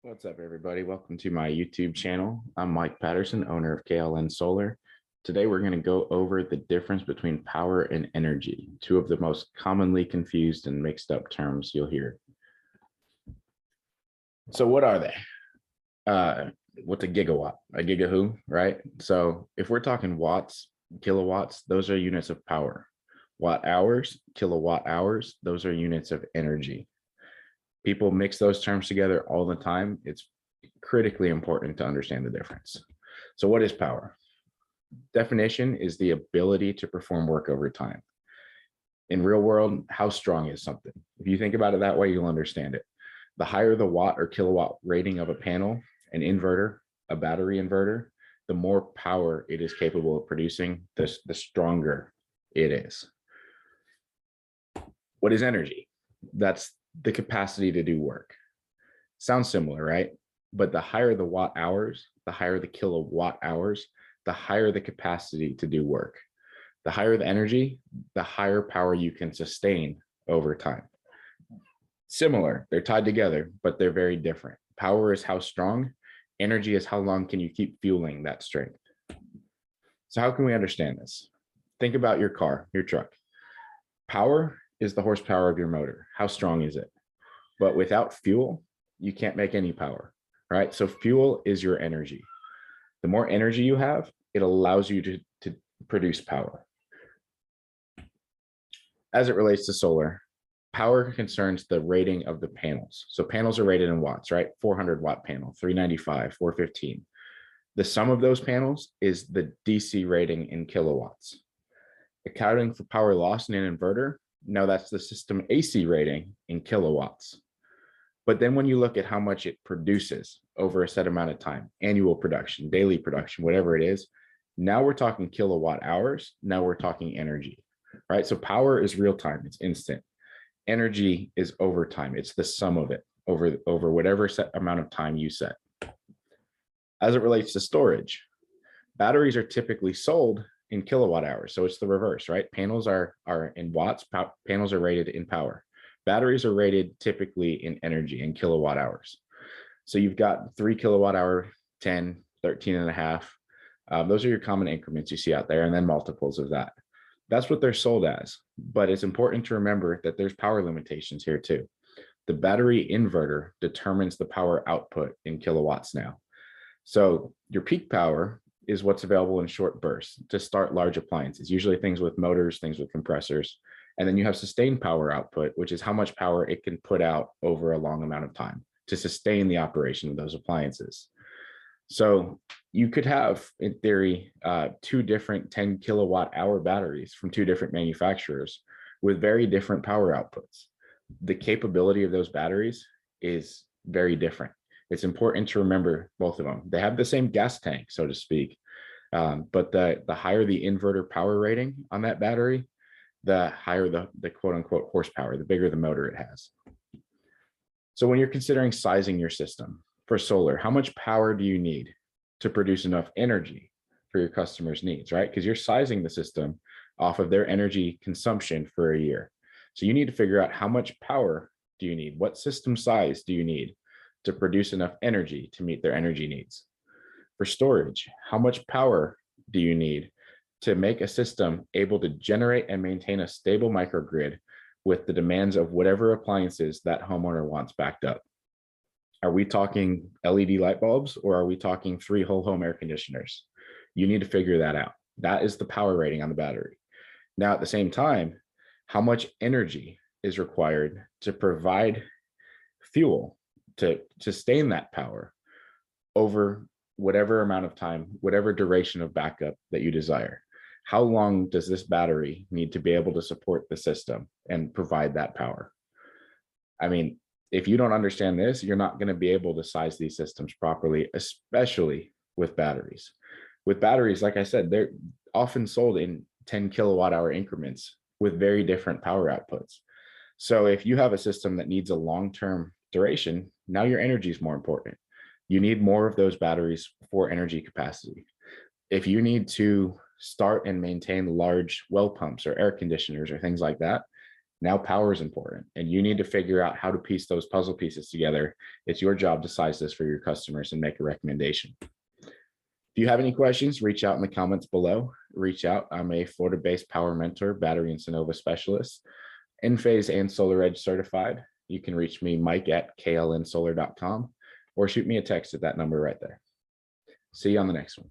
What's up, everybody? Welcome to my YouTube channel. I'm Mike Patterson, owner of KLN Solar. Today, we're going to go over the difference between power and energy, two of the most commonly confused and mixed up terms you'll hear. So what are they? What's a gigawatt? A giga who, right? So if we're talking watts, kilowatts, those are units of power. Watt hours, kilowatt hours, those are units of energy. People mix those terms together all the time. It's critically important to understand the difference. So what is power? Definition is the ability to perform work over time. In real world, how strong is something? If you think about it that way, you'll understand it. The higher the watt or kilowatt rating of a panel, an inverter, a battery inverter, the more power it is capable of producing, the stronger it is. What is energy? That's the capacity to do work. Sounds similar, right? But the higher the watt hours, the higher the kilowatt hours, the higher the capacity to do work. The higher the energy, the higher power you can sustain over time. Similar, they're tied together, but they're very different. Power is how strong, energy is how long can you keep fueling that strength. So how can we understand this? Think about your car, your truck. Power is the horsepower of your motor. How strong is it? But without fuel, you can't make any power, right? So fuel is your energy. The more energy you have, it allows you to produce power. As it relates to solar, power concerns the rating of the panels. So panels are rated in watts, right? 400 watt panel, 395, 415. The sum of those panels is the DC rating in kilowatts. Accounting for power loss in an inverter, now that's the system AC rating in kilowatts. But then when you look at how much it produces over a set amount of time, annual production, daily production, whatever it is, now we're talking kilowatt hours. Now we're talking energy, right? So power is real time, it's instant. Energy is over time. It's the sum of it over whatever set amount of time you set. As it relates to storage, batteries are typically sold in kilowatt hours. So it's the reverse, right? Panels are in watts, panels are rated in power. Batteries are rated typically in energy, in kilowatt hours. So you've got 3 kilowatt hour, 10, 13 and a half. Those are your common increments you see out there, and then multiples of that. That's what they're sold as. But it's important to remember that there's power limitations here too. The battery inverter determines the power output in kilowatts now. So your peak power is what's available in short bursts to start large appliances, usually things with motors, things with compressors. And then you have sustained power output, which is how much power it can put out over a long amount of time to sustain the operation of those appliances. So you could have, in theory, 2 different 10 kilowatt hour batteries from 2 different manufacturers with very different power outputs. The capability of those batteries is very different. It's important to remember both of them. They have the same gas tank, so to speak, but the higher the inverter power rating on that battery, the higher the quote unquote horsepower, the bigger the motor it has. So when you're considering sizing your system for solar, how much power do you need to produce enough energy for your customers' needs, right? Because you're sizing the system off of their energy consumption for a year. So you need to figure out how much power do you need? What system size do you need to produce enough energy to meet their energy needs? For storage, how much power do you need to make a system able to generate and maintain a stable microgrid with the demands of whatever appliances that homeowner wants backed up? Are we talking LED light bulbs, or are we talking 3 whole home air conditioners? You need to figure that out. That is the power rating on the battery. Now, at the same time, how much energy is required to provide fuel to sustain that power over whatever amount of time, whatever duration of backup that you desire? How long does this battery need to be able to support the system and provide that power? I mean, if you don't understand this, you're not going to be able to size these systems properly, especially with batteries. With batteries, like I said, they're often sold in 10 kilowatt hour increments with very different power outputs. So if you have a system that needs a long-term duration, now your energy is more important. You need more of those batteries for energy capacity. If you need to start and maintain large well pumps or air conditioners or things like that, Now power is important, and you need to figure out how to piece those puzzle pieces together. It's your job to size this for your customers and make a recommendation. If you have any questions, reach out in the comments below. Reach out. I'm a Florida-based power mentor, battery and Sonova specialist, Enphase and SolarEdge certified. You can reach me, Mike@klnsolar.com, or shoot me a text at that number right there. See you on the next one.